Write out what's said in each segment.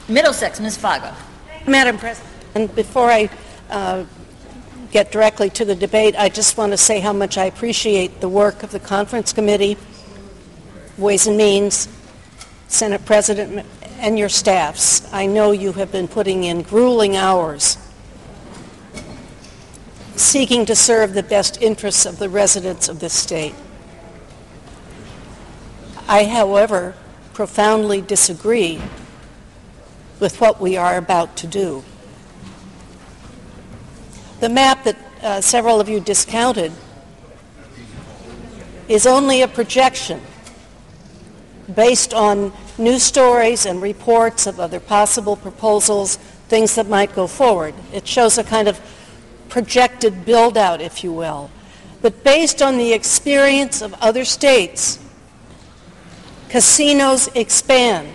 Middlesex, Ms. Fago. Madam President, and before I get directly to the debate, I just want to say how much I appreciate the work of the Conference Committee, Ways and Means, Senate President, and your staffs. I know you have been putting in grueling hours seeking to serve the best interests of the residents of this state. I, however, profoundly disagree with what we are about to do. The map that several of you discounted is only a projection based on news stories and reports of other possible proposals, things that might go forward. It shows a kind of projected build-out, if you will. But based on the experience of other states, casinos expand.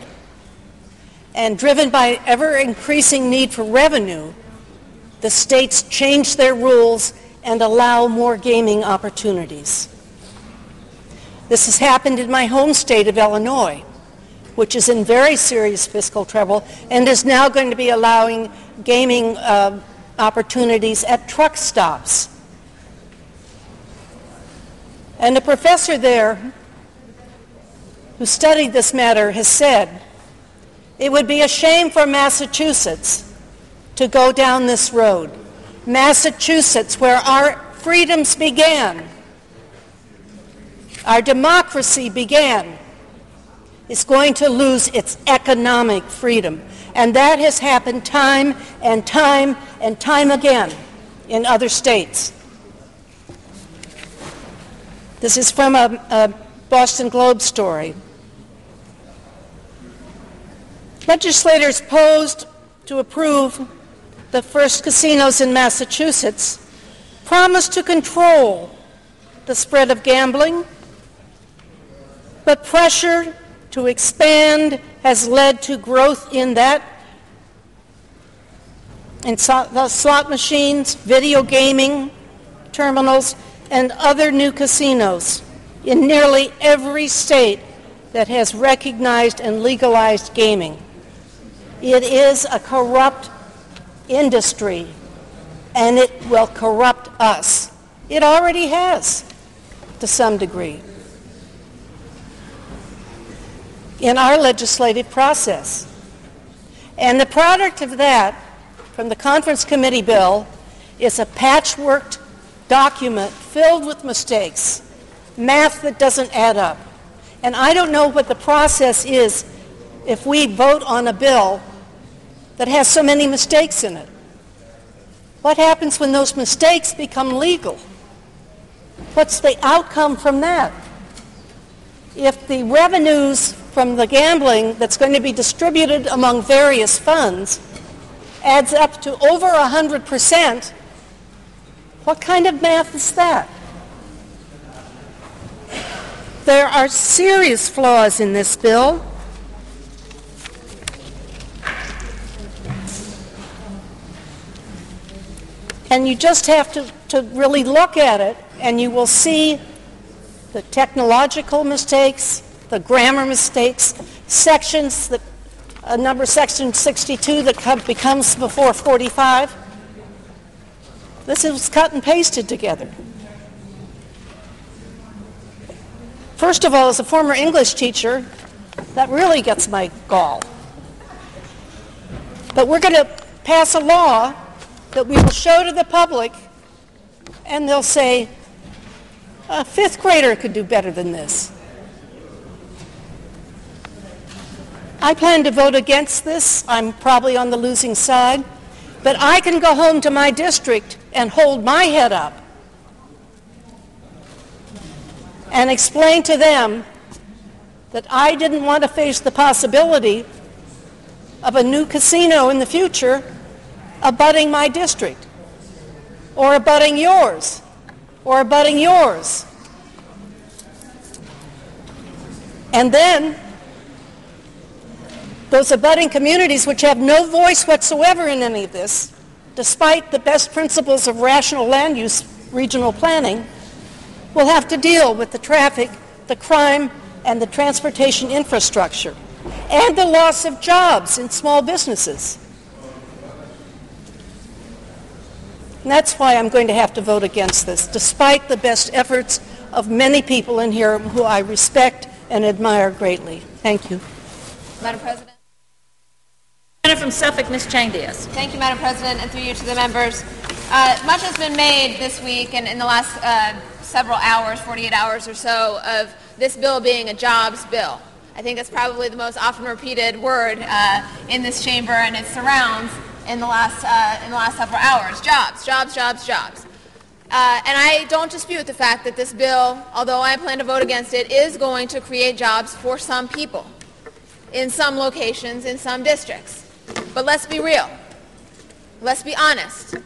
And driven by ever-increasing need for revenue, the states change their rules and allow more gaming opportunities. This has happened in my home state of Illinois, which is in very serious fiscal trouble and is now going to be allowing gaming opportunities at truck stops. And a professor there who studied this matter has said, it would be a shame for Massachusetts to go down this road. Massachusetts, where our freedoms began, our democracy began, is going to lose its economic freedom. And that has happened time and time and time again in other states. This is from a Boston Globe story. Legislators posed to approve the first casinos in Massachusetts promised to control the spread of gambling, but pressure to expand has led to growth in that, in slot machines, video gaming terminals, and other new casinos in nearly every state that has recognized and legalized gaming. It is a corrupt industry, and it will corrupt us. It already has, to some degree, in our legislative process. And the product of that, from the Conference Committee bill, is a patchworked document filled with mistakes, math that doesn't add up. And I don't know what the process is if we vote on a bill that has so many mistakes in it. What happens when those mistakes become legal? What's the outcome from that? If the revenues from the gambling that's going to be distributed among various funds adds up to over 100%, what kind of math is that? There are serious flaws in this bill. And you just have to really look at it, and you will see the technological mistakes, the grammar mistakes, sections that number section 62 that becomes before 45. This is cut and pasted together. First of all, as a former English teacher, that really gets my gall. But we're going to pass a law that we will show to the public, and they'll say, a fifth grader could do better than this. I plan to vote against this. I'm probably on the losing side. But I can go home to my district and hold my head up and explain to them that I didn't want to face the possibility of a new casino in the future abutting my district, or abutting yours, or abutting yours. And then those abutting communities, which have no voice whatsoever in any of this, despite the best principles of rational land use regional planning, will have to deal with the traffic, the crime, and the transportation infrastructure. and the loss of jobs in small businesses. And that's why I'm going to have to vote against this, despite the best efforts of many people in here who I respect and admire greatly. Thank you. Madam President. Senator from Suffolk, Ms. Chang-Diaz. Thank you, Madam President, and through you to the members. Much has been made this week and in the last several hours, 48 hours or so, of this bill being a jobs bill. I think that's probably the most often repeated word in this chamber and its surrounds in the last several hours. Jobs, jobs, jobs, jobs. And I don't dispute the fact that this bill, although I plan to vote against it, is going to create jobs for some people in some locations, in some districts. But let's be real. Let's be honest.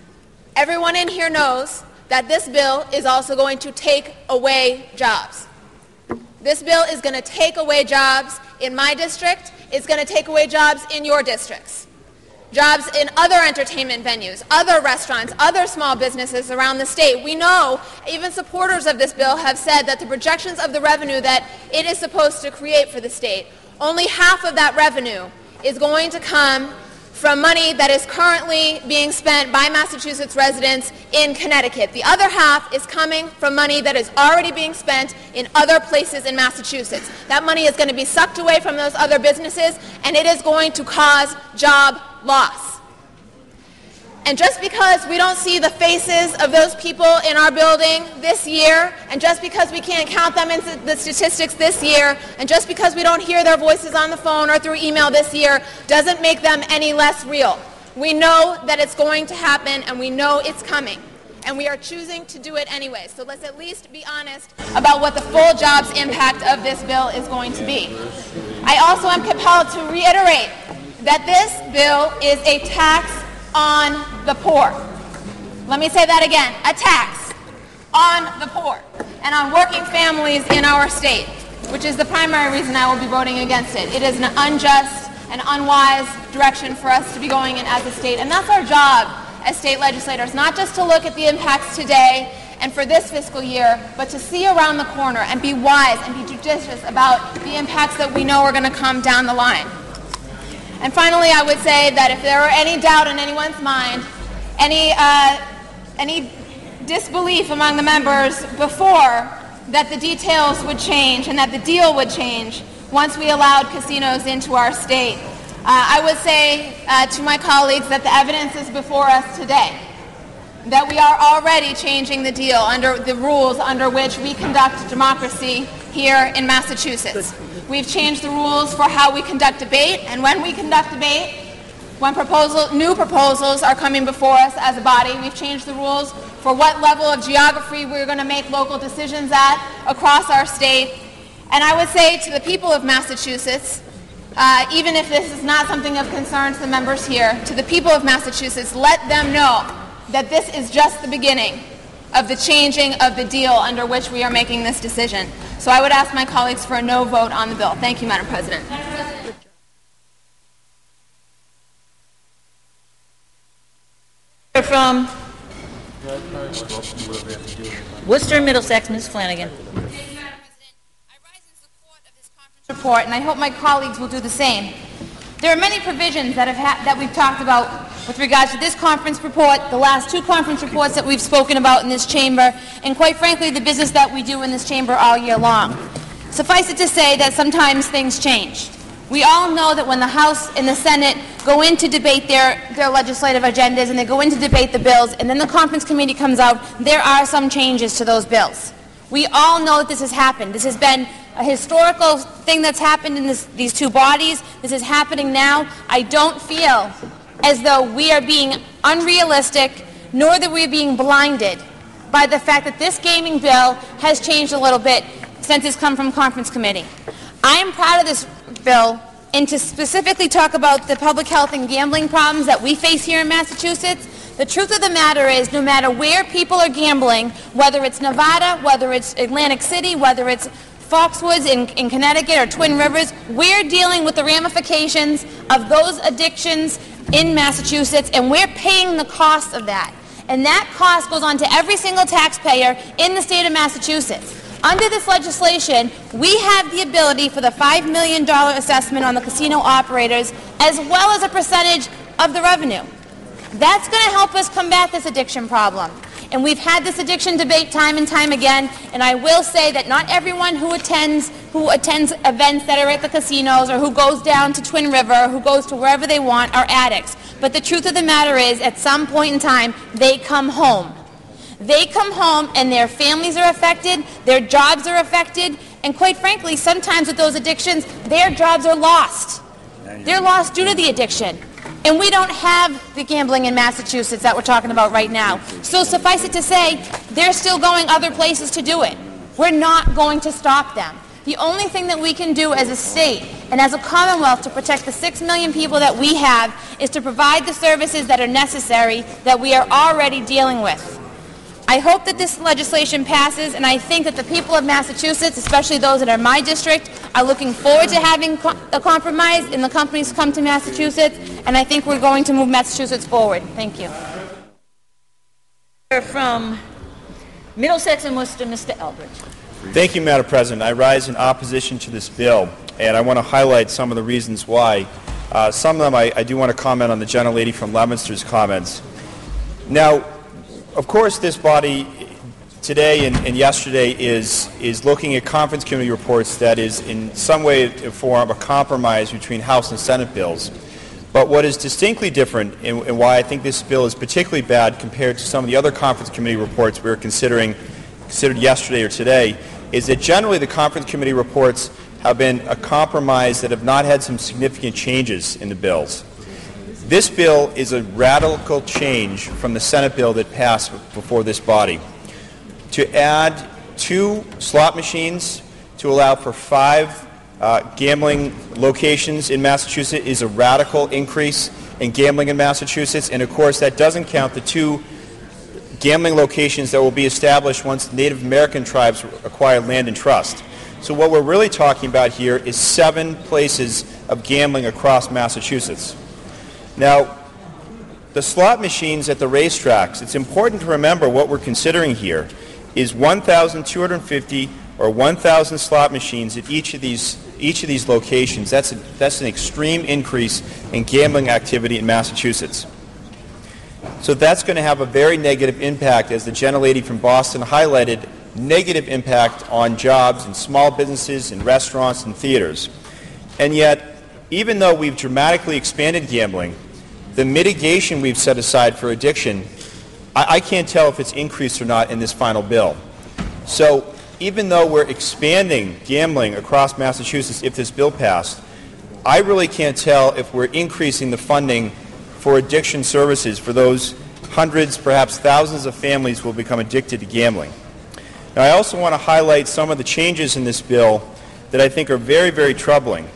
Everyone in here knows that this bill is also going to take away jobs. This bill is going to take away jobs in my district. It's going to take away jobs in your districts. Jobs in other entertainment venues, other restaurants, other small businesses around the state. We know, even supporters of this bill have said that the projections of the revenue that it is supposed to create for the state, only half of that revenue is going to come from money that is currently being spent by Massachusetts residents in Connecticut. The other half is coming from money that is already being spent in other places in Massachusetts. That money is going to be sucked away from those other businesses, and it is going to cause job loss. And just because we don't see the faces of those people in our building this year, and just because we can't count them in the statistics this year, and just because we don't hear their voices on the phone or through email this year, doesn't make them any less real. We know that it's going to happen, and we know it's coming. And we are choosing to do it anyway. So let's at least be honest about what the full jobs impact of this bill is going to be. I also am compelled to reiterate that this bill is a tax on the poor. Let me say that again, a tax on the poor and on working families in our state, which is the primary reason I will be voting against it. It is an unjust and unwise direction for us to be going in as a state, and that's our job as state legislators, not just to look at the impacts today and for this fiscal year, but to see around the corner and be wise and be judicious about the impacts that we know are going to come down the line. And finally, I would say that if there were any doubt in anyone's mind, any disbelief among the members before that the details would change and that the deal would change once we allowed casinos into our state, I would say to my colleagues that the evidence is before us today, that we are already changing the deal under the rules under which we conduct democracy here in Massachusetts. We've changed the rules for how we conduct debate, and when we conduct debate, when new proposals are coming before us as a body, we've changed the rules for what level of geography we're going to make local decisions at across our state. And I would say to the people of Massachusetts, even if this is not something of concern to the members here, to the people of Massachusetts, let them know that this is just the beginning of the changing of the deal under which we are making this decision. So I would ask my colleagues for a no vote on the bill. Thank you, Madam President. From Worcester and Middlesex, Ms. Flanagan. Thank you, Madam President. I rise in support of this conference report, and I hope my colleagues will do the same. There are many provisions that we've talked about with regards to this conference report, the last two conference reports that we've spoken about in this chamber, and quite frankly, the business that we do in this chamber all year long. Suffice it to say that sometimes things change. We all know that when the House and the Senate go in to debate their legislative agendas and they go in to debate the bills, and then the conference committee comes out, there are some changes to those bills. We all know that this has happened. This has been a historical thing that's happened in these two bodies. This is happening now. I don't feel as though we are being unrealistic, nor that we are being blinded by the fact that this gaming bill has changed a little bit since it's come from conference committee. I am proud of this bill, and to specifically talk about the public health and gambling problems that we face here in Massachusetts. The truth of the matter is, no matter where people are gambling, whether it's Nevada, whether it's Atlantic City, whether it's Foxwoods in Connecticut or Twin Rivers, we're dealing with the ramifications of those addictions in Massachusetts, and we're paying the cost of that. And that cost goes on to every single taxpayer in the state of Massachusetts. Under this legislation, we have the ability for the $5 million assessment on the casino operators as well as a percentage of the revenue. That's going to help us combat this addiction problem. And we've had this addiction debate time and time again, and I will say that not everyone who attends events that are at the casinos or who goes down to Twin River or who goes to wherever they want are addicts. But the truth of the matter is, at some point in time, they come home. They come home and their families are affected, their jobs are affected, and quite frankly, sometimes with those addictions, their jobs are lost. They're lost due to the addiction. And we don't have the gambling in Massachusetts that we're talking about right now. So suffice it to say, they're still going other places to do it. We're not going to stop them. The only thing that we can do as a state and as a Commonwealth to protect the 6 million people that we have is to provide the services that are necessary that we are already dealing with. I hope that this legislation passes, and I think that the people of Massachusetts, especially those that are in my district, are looking forward to having a compromise and the companies come to Massachusetts, and I think we're going to move Massachusetts forward. Thank you. From Middlesex and Worcester, Mr. Eldridge. Thank you, Madam President. I rise in opposition to this bill, and I want to highlight some of the reasons why. Some of them I do want to comment on the gentlelady from Leominster's comments. Now, of course, this body today and yesterday is looking at conference committee reports that is in some way or form a compromise between House and Senate bills. But what is distinctly different and why I think this bill is particularly bad compared to some of the other conference committee reports we were considered yesterday or today is that generally the conference committee reports have been a compromise that have not had some significant changes in the bills. This bill is a radical change from the Senate bill that passed before this body. To add 2 slot machines to allow for 5 gambling locations in Massachusetts is a radical increase in gambling in Massachusetts, and of course that doesn't count the 2 gambling locations that will be established once Native American tribes acquire land and trust. So what we're really talking about here is 7 places of gambling across Massachusetts. Now, the slot machines at the racetracks, it's important to remember what we're considering here is 1,250 or 1,000 slot machines at each of these locations. That's an extreme increase in gambling activity in Massachusetts. So that's going to have a very negative impact, as the gentlelady from Boston highlighted, negative impact on jobs in small businesses, in restaurants, and theaters. And yet, even though we've dramatically expanded gambling, the mitigation we've set aside for addiction, I can't tell if it's increased or not in this final bill. So even though we're expanding gambling across Massachusetts if this bill passed, I really can't tell if we're increasing the funding for addiction services for those hundreds, perhaps thousands of families who will become addicted to gambling. Now, I also want to highlight some of the changes in this bill that I think are very, very troubling.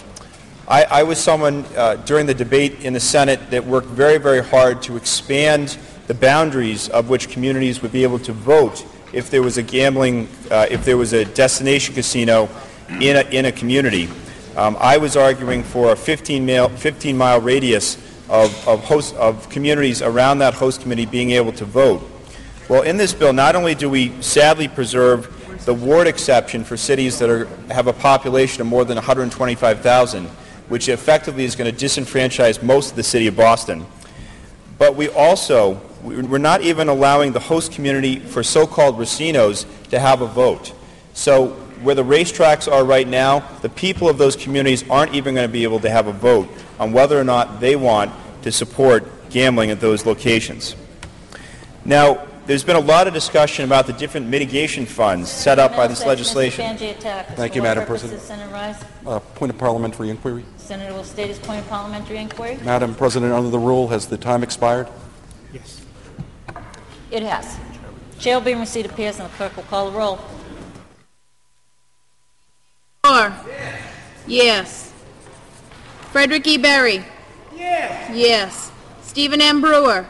I was someone during the debate in the Senate that worked very, very hard to expand the boundaries of which communities would be able to vote if there was a if there was a destination casino in a community. I was arguing for a 15-mile radius of communities around that host community being able to vote. Well, in this bill, not only do we sadly preserve the ward exception for cities that have a population of more than 125,000, which effectively is going to disenfranchise most of the city of Boston. But we're not even allowing the host community for so-called racinos to have a vote. So where the racetracks are right now, the people of those communities aren't even going to be able to have a vote on whether or not they want to support gambling at those locations. Now, there's been a lot of discussion about the different mitigation funds set up by this legislation. Thank you, Madam President. Point of parliamentary inquiry. Senator will state his point of parliamentary inquiry. Madam President, under the rule, has the time expired? Yes. It has. Chair will be in receipt of Pierce, and the clerk will call the roll. Moore. Yes. Frederick E. Berry. Yes. Stephen M. Brewer.